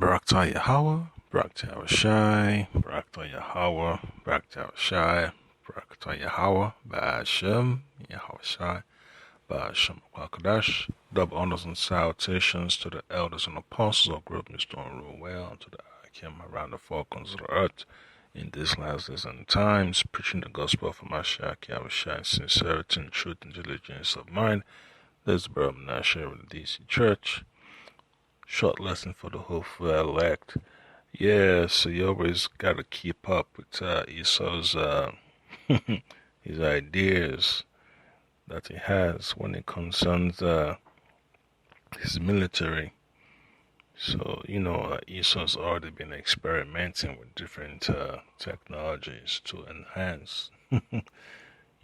Barakta Yahweh, Barakta Shai, Barakta Yahweh, Barakta Shai, Barakta Yahweh, Ba'ashem, Yahweh Shai, Ba'ashem Kwakadash. Double honors and salutations to the elders and apostles of group Mr. Rule well, and to the Akim around the four corners of the earth in these last days and times, preaching the gospel of Mashiach, Yahweh Shai, sincerity and truth and diligence of mind. This is Brother Menashe of the DC Church. Short lesson for the hopeful elect. Yeah, so you always got to keep up with Esau's his ideas that he has when it concerns his military. So, Esau's already been experimenting with different technologies to enhance,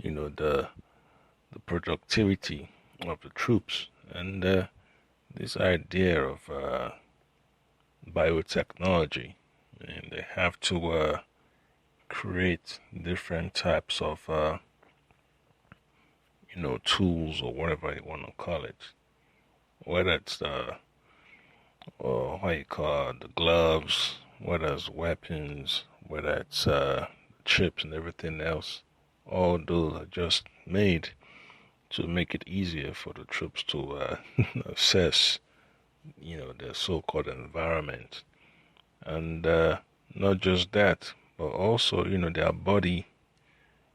the productivity of the troops. And this idea of biotechnology, and they have to create different types of tools or whatever you want to call it, whether it's or how you call it, the gloves, whether it's weapons, whether it's chips and everything else. All those are just made to make it easier for the troops to assess their so-called environment. And not just that, but also, their body,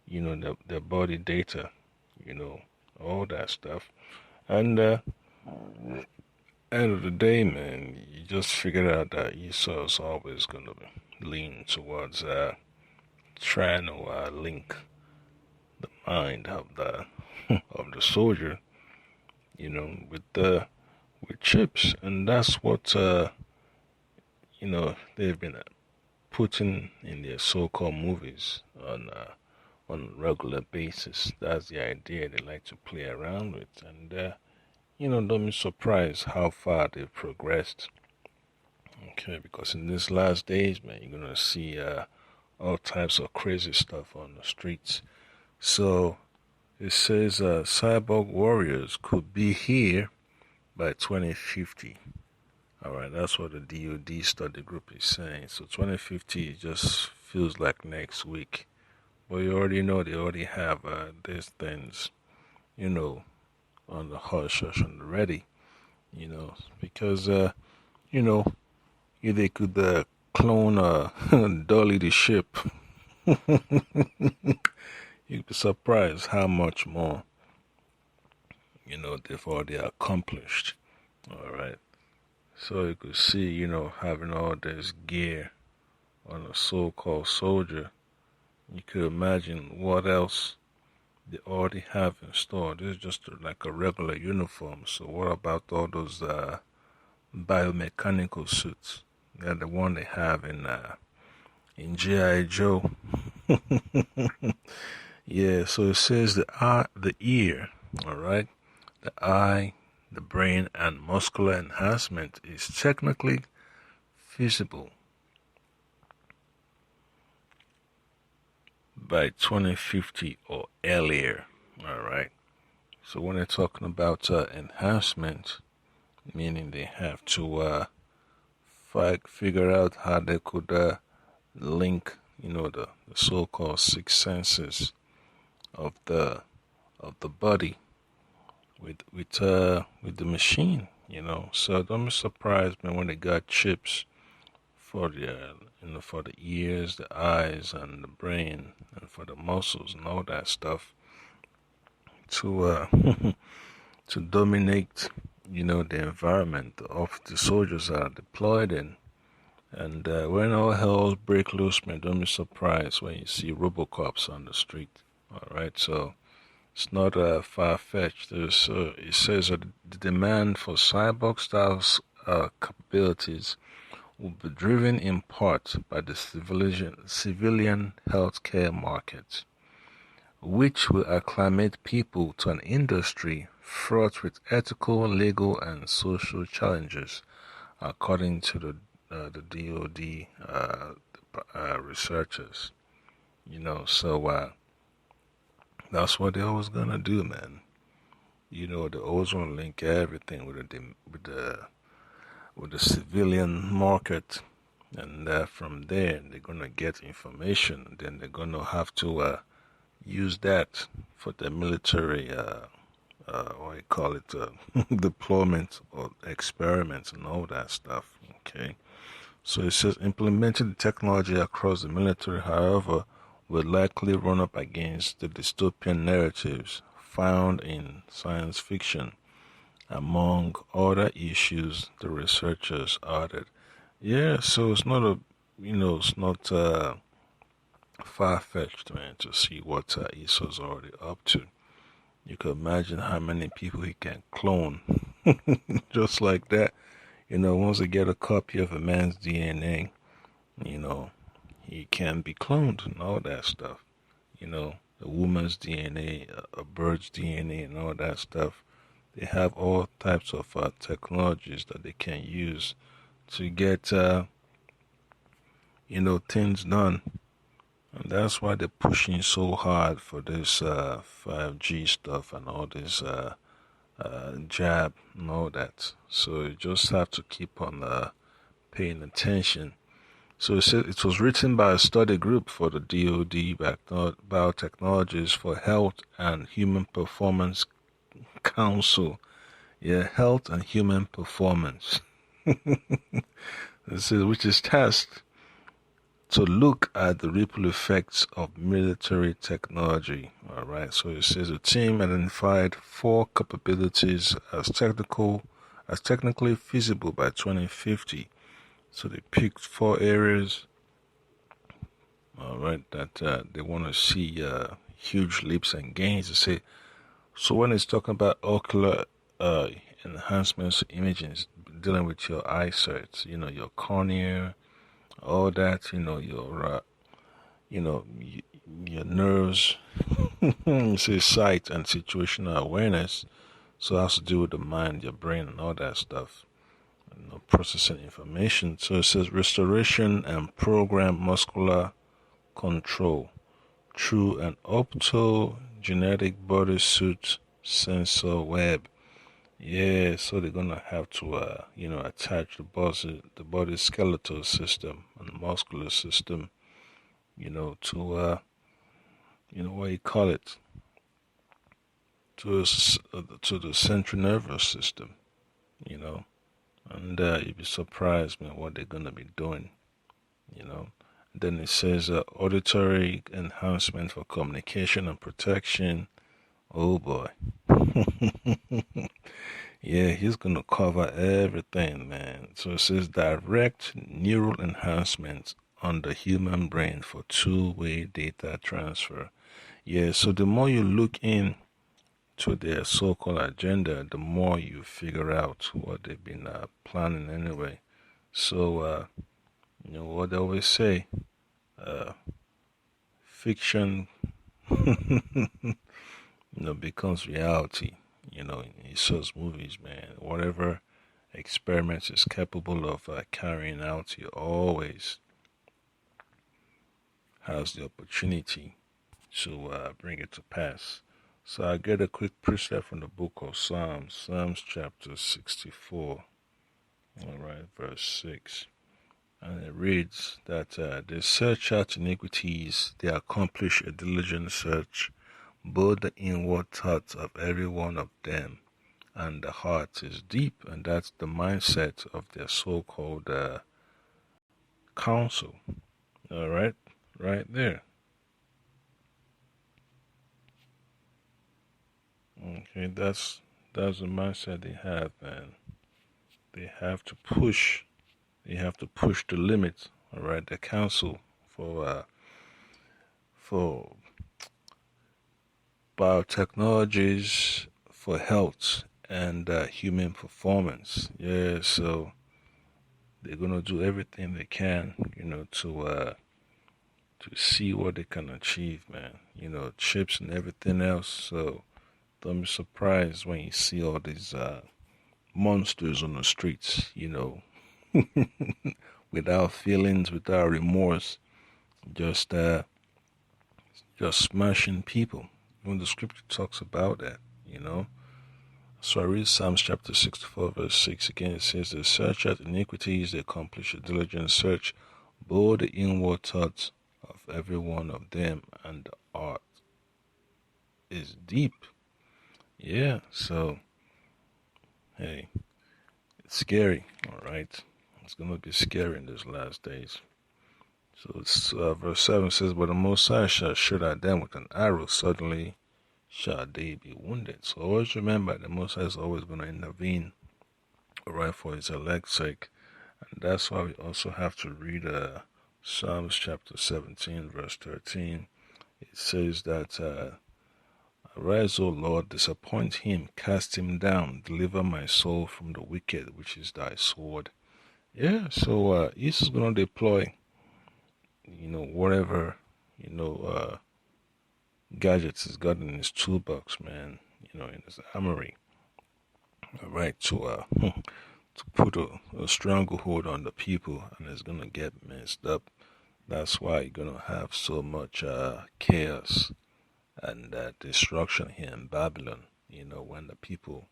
their body data, all that stuff. And end of the day, man, you just figured out that Esau is always going to lean towards trying to link the mind of the of the soldier, with chips, and that's what they've been putting in their so-called movies on a regular basis. That's the idea they like to play around with, and don't be surprised how far they've progressed. Okay, because in these last days, man, you're gonna see all types of crazy stuff on the streets. So it says cyborg warriors could be here by 2050. All right, that's what the DoD study group is saying. So 2050 just feels like next week. But you already know they already have these things, on the hush hush and ready, because they could clone Dolly the ship. You'd be surprised how much more they've already accomplished. All right. So you could see, having all this gear on a so-called soldier, you could imagine what else they already have in store. This is just like a regular uniform. So what about all those biomechanical suits? They're the one they have in G.I. Joe. Yeah, so it says the ear, all right? The eye, the brain, and muscular enhancement is technically feasible by 2050 or earlier, all right? So when they're talking about enhancement, meaning they have to figure out how they could link, the so-called six senses of the body with the machine, So don't be surprised, man, when they got chips for the ears, the eyes, and the brain, and for the muscles and all that stuff to to dominate, the environment of the soldiers are deployed in. And when all hell break loose, man, don't be surprised when you see Robocops on the street. All right, so it's not far-fetched. It says that the demand for cyborg-style capabilities will be driven in part by the civilian healthcare market, which will acclimate people to an industry fraught with ethical, legal, and social challenges, according to the DoD researchers. So that's what they're always gonna do, man. They always want to link everything with with the civilian market, and from there they're gonna get information. Then they're gonna have to use that for the military, what you call it, deployment or experiments and all that stuff. Okay, so it says implementing the technology across the military, however, will likely run up against the dystopian narratives found in science fiction, among other issues the researchers added. Yeah, so it's not it's not far-fetched, man, to see what Esau's already up to. You can imagine how many people he can clone, just like that. Once they get a copy of a man's DNA, you know, he can be cloned and all that stuff. A woman's DNA, a bird's DNA, and all that stuff. They have all types of technologies that they can use to get, things done. And that's why they're pushing so hard for this 5G stuff and all this jab and all that. So you just have to keep on paying attention. So it said it was written by a study group for the DoD Biotechnologies for Health and Human Performance Council. Yeah, Health and Human Performance. Which is tasked to look at the ripple effects of military technology. All right. So it says the team identified 4 capabilities as technically feasible by 2050. So they picked 4 areas. All right, that they want to see huge leaps and gains. They say so when it's talking about ocular enhancements, imaging, dealing with your eyesight, your cornea, all that, your nerves, say sight and situational awareness. So it has to do with the mind, your brain, and all that stuff. Processing information. So it says restoration and program muscular control through an optogenetic bodysuit sensor web. Yeah, so they're gonna have to, attach the body skeletal system and muscular system, to, what you call it, to the central nervous system, and you'd be surprised, man, what they're gonna be doing, Then it says auditory enhancement for communication and protection. Oh boy. Yeah, he's going to cover everything, man. So it says direct neural enhancements on the human brain for two-way data transfer. Yeah, so the more you look in to their so-called agenda, the more you figure out what they've been planning anyway. So, what they always say, fiction, becomes reality. In Esau's movies, man, whatever experiments is capable of carrying out, he always has the opportunity to bring it to pass. So I get a quick precept from the book of Psalms chapter 64, all right, verse 6. And it reads that they search out iniquities, they accomplish a diligent search, both the inward thoughts of every one of them, and the heart is deep, and that's the mindset of their so-called council. All right, right there. Okay, that's the mindset they have, man. They have to push. They have to push the limits. All right, the council for biotechnologies, for health and human performance. Yeah, so they're gonna do everything they can, to see what they can achieve, man. Chips and everything else. So don't be surprised when you see all these monsters on the streets, without feelings, without remorse, just smashing people. When the scripture talks about that, So I read Psalms chapter 64, verse 6 again. It says, they search out iniquities, they accomplish a diligent search, bore the inward thoughts of every one of them, and the art is deep. Yeah, so, hey, it's scary, all right? It's going to be scary in these last days. So it's, verse 7 says, but the Most High shall shoot at them with an arrow, suddenly shall they be wounded. So always remember, the Most High is always going to intervene, all right, for his elect's sake. And that's why we also have to read Psalms chapter 17, verse 13. It says that, arise, O Lord, disappoint him, cast him down, deliver my soul from the wicked, which is thy sword. Yeah, so he's going to deploy, whatever, gadgets he's got in his toolbox, man, in his armory, all right, to to put a stranglehold on the people, and it's going to get messed up. That's why you're going to have so much chaos and destruction here in Babylon, when the people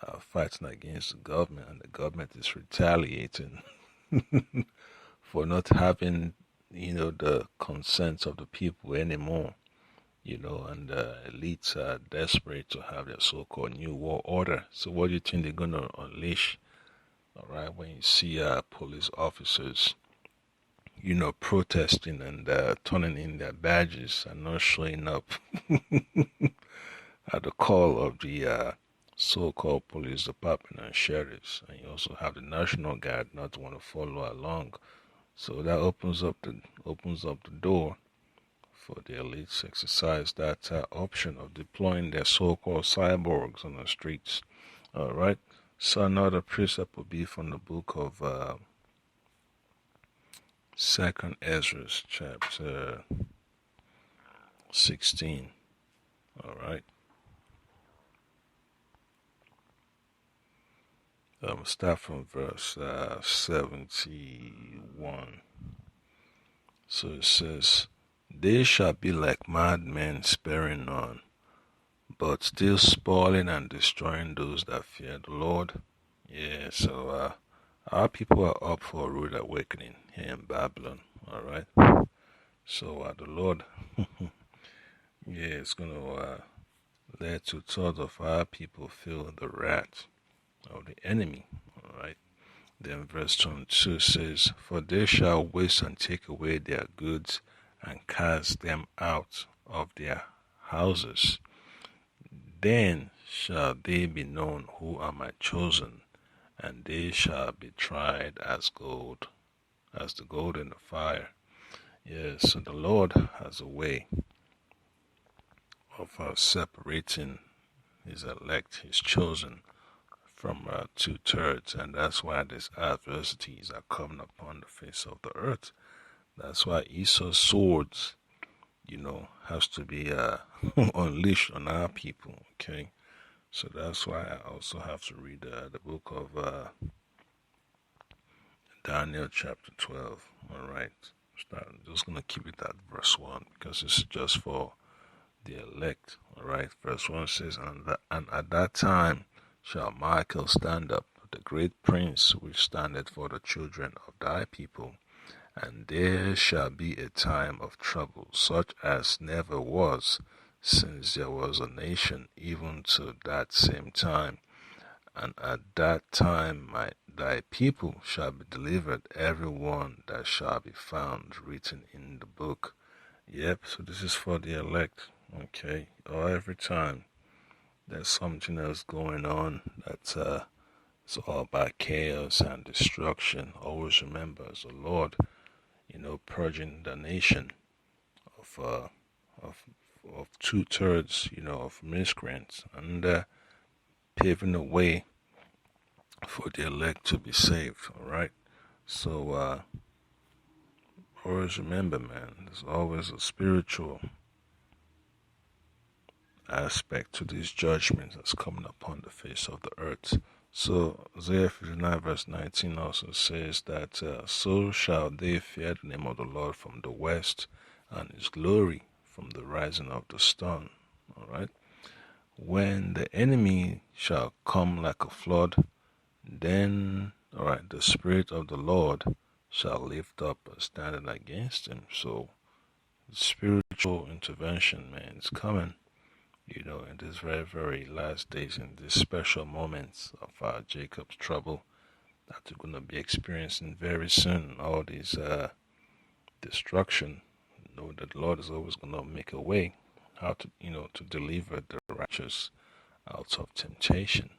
are fighting against the government and the government is retaliating for not having, the consent of the people anymore, and the elites are desperate to have their so-called new world order. So what do you think they're going to unleash, all right, when you see police officers protesting and turning in their badges and not showing up at the call of the so-called police department and sheriffs, and you also have the National Guard not want to follow along. So that opens up the door for the elites to exercise that option of deploying their so-called cyborgs on the streets. All right. So another precept will be from the book of Second Ezra, chapter 16. All right. Start from verse 71. So it says, they shall be like madmen, sparing none, but still spoiling and destroying those that fear the Lord. Yeah, so our people are up for a rude awakening here in Babylon. All right. So the Lord, yeah, it's going to lead to thoughts of our people feel the wrath of the enemy. All right. Then verse 22 says, for they shall waste and take away their goods and cast them out of their houses. Then shall they be known who are my chosen, and they shall be tried as gold, as the gold in the fire. Yes, so the Lord has a way of separating his elect, his chosen, from 2/3, and that's why these adversities are coming upon the face of the earth. That's why Esau's swords, has to be unleashed on our people, okay? So that's why I also have to read the book of Daniel chapter 12, all right? I'm just going to keep it at verse 1 because it's just for the elect, all right? Verse 1 says, and at that time shall Michael stand up, the great prince which standeth for the children of thy people, and there shall be a time of trouble, such as never was, since there was a nation, even to that same time. And at that time thy people shall be delivered, every one that shall be found written in the book. Yep, so this is for the elect, okay? Or every time there's something else going on that's it's all about chaos and destruction, always remember, as the Lord, purging the nation of of 2/3, of miscreants, and paving the way for the elect to be saved. All right. So always remember, man, there's always a spiritual aspect to these judgments that's coming upon the face of the earth. So Isaiah 59 verse 19 also says that so shall they fear the name of the Lord from the west, and his glory from the rising of the sun. All right. When the enemy shall come like a flood, then, all right, the Spirit of the Lord shall lift up a standard against him. So, spiritual intervention, man, is coming, in these very, very last days, in these special moments of Jacob's trouble that we're going to be experiencing very soon. All these destruction, that the Lord is always going to make a way how to, to deliver the righteous out of temptation.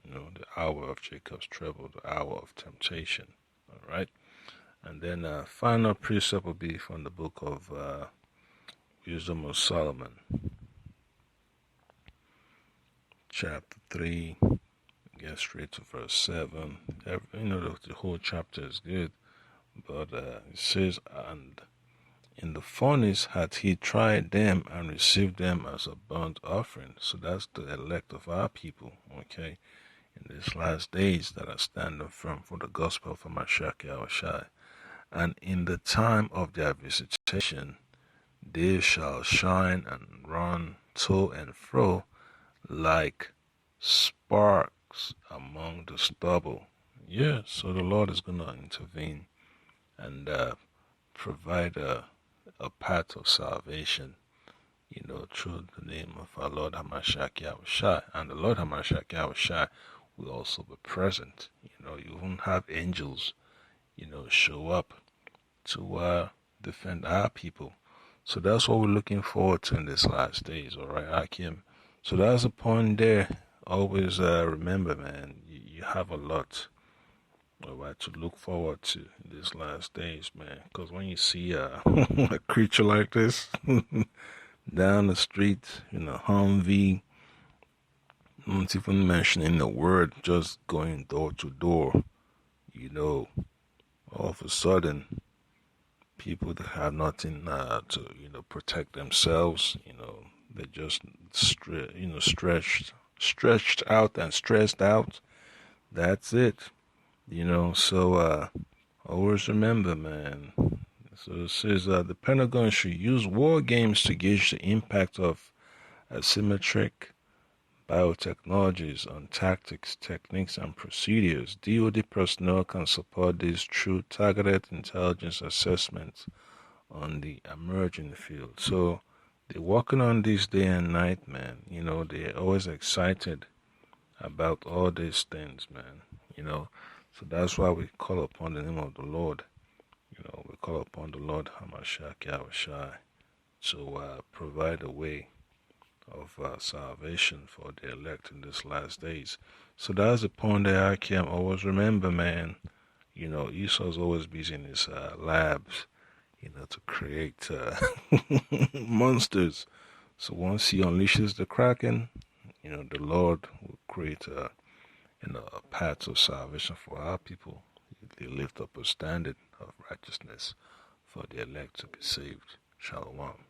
The hour of Jacob's trouble, the hour of temptation. All right. And then final precept will be from the book of Wisdom of Solomon, chapter 3, get straight to verse 7. The whole chapter is good, but it says, and in the furnace had he tried them and received them as a burnt offering. So that's the elect of our people, okay, in these last days that are standing firm for the gospel of Mashiach Yahushua. And in the time of their visitation, they shall shine and run to and fro like sparks among the stubble. Yeah, so the Lord is going to intervene and provide a path of salvation, through the name of our Lord Hamashiach Yahushua. And the Lord Hamashiach Yahushua will also be present. You won't have angels, show up to defend our people. So that's what we're looking forward to in these last days, all right, Hakim? So that's the point there. Always remember, man, you have a lot, all right, to look forward to in these last days, man. Because when you see a creature like this down the street in a Humvee, not even mentioning the word, just going door to door, all of a sudden, people that have nothing to protect themselves, they just stretched out and stressed out. That's it, so always remember, man. So it says the Pentagon should use war games to gauge the impact of asymmetric biotechnologies on tactics, techniques, and procedures. DoD personnel can support this through targeted intelligence assessments on the emerging field. So they're working on this day and night, man. They're always excited about all these things, man. So that's why we call upon the name of the Lord. We call upon the Lord Hamashiach Yahushua to provide a way of salvation for the elect in these last days. So that's the point that I can always remember, man. Esau's always busy in his labs, to create monsters. So once he unleashes the Kraken, the Lord will create a path of salvation for our people. They lift up a standard of righteousness for the elect to be saved. Shalom.